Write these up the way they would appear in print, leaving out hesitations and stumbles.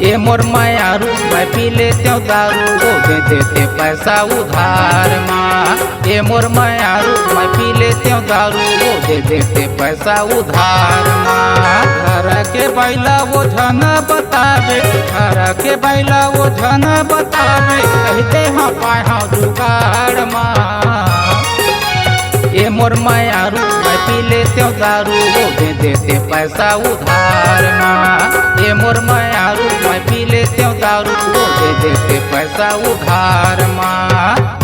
ये मोर मायारू मैं पी लेते हूँ दारू वो दे देते पैसा उधार माँ। ये मोर मायारू मैं पी लेते हूँ दारू वो दे देते पैसा उधार माँ। घर के बैला वो झन बतावे, घर के बैला वो झन बतावे, कहते हाँ पाए हाँ जुगाड़ माँ। ये मोर मायारू मैं पी लेते हूँ दारू वो दे देते पैसा उधार माँ। ये मोर मायारू मैं पी लेते हूँ दारू वो दे देते पैसा उधार माँ।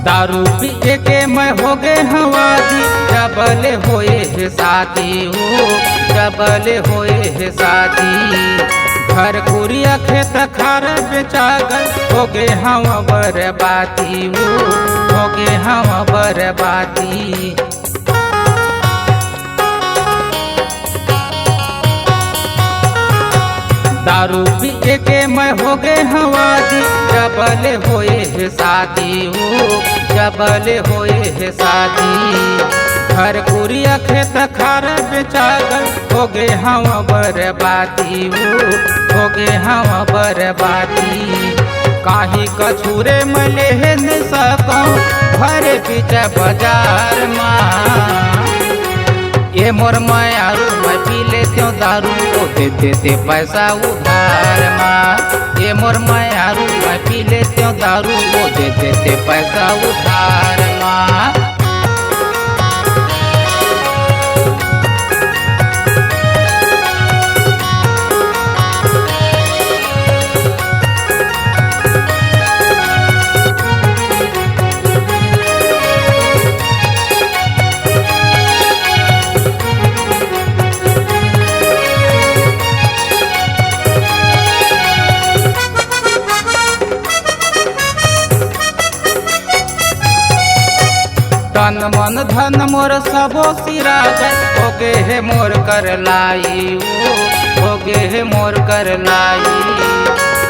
दारू पिए के मैं हो गए हवादी, जबले होए है शादी हो, जबले होए है शादी। घर कुरिया खेत खार बेचा गए हो गए हवा बर्बादी हो गए हवा बर्बादी। दारू पिए के मैं हो गए हवादी, जबले होए है शादी हो, जबले होए है शादी। घर कुरिया खेत खार बेचा गए हो गए हवा बर्बादी हो गए हवा बर्बादी। काही कछुरे मैं ले नहीं सकूं घर पीछे बाजार माँ। ये मोर मायारू मैं पी लेते हूँ दारू वो दे देते पैसा उधार माँ। ये मोर मायारू मैं पी लेते हूँ दारू वो दे देते पैसा उधार माँ। तन मन धन मोर सबो सिरा गए हो गे है मोर कर लाई हो गे है मोर कर लाई।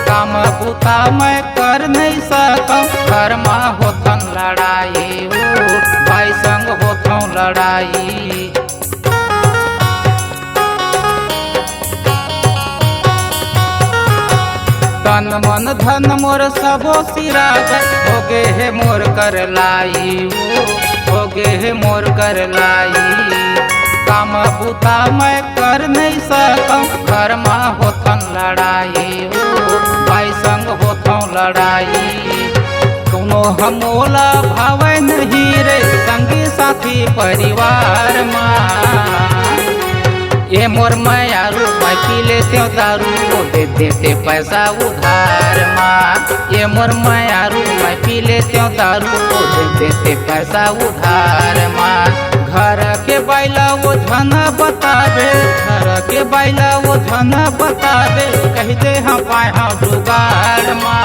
काम पुता मैं कर नहीं सकूं घर माँ होथन लड़ाई हो भाई संग होथों लड़ाई। तन मन धन मोर सबो सिरा गए हो गे है मोर कर लाई हो गे है मोर कर लाई। काम पुता मैं कर नहीं सकूं घर माँ होथन लड़ाई हो भाई संग होथों लड़ाई। कोनो हमोला भावे नहीं रे संगी साथी परिवार माँ। ये मोर मायारू मैं पी लेते हूँ दारू वो दे देते पैसा उधार माँ। ये मोर मायारू मैं पी लेते हूँ दारू वो दे देते पैसा उधार माँ। घर के बैला वो झन बतावे, घर के बैला वो झन बतावे, कहते हाँ पाए हाँ जुगाड़ माँ।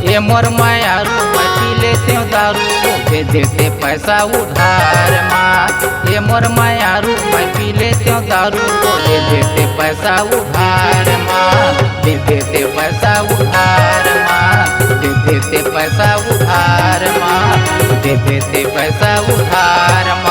ये मोर मायारू मैं पी लेते हूँ दारू वो दे देते पैसा उधार माँ। ये मोर मायारू मैं पी लेते हूँ दारू वो दे देते पैसा उधार माँ। दे देते पैसा उधार माँ, दे देते पैसा उधार माँ, दे देते पैसा उधार माँ।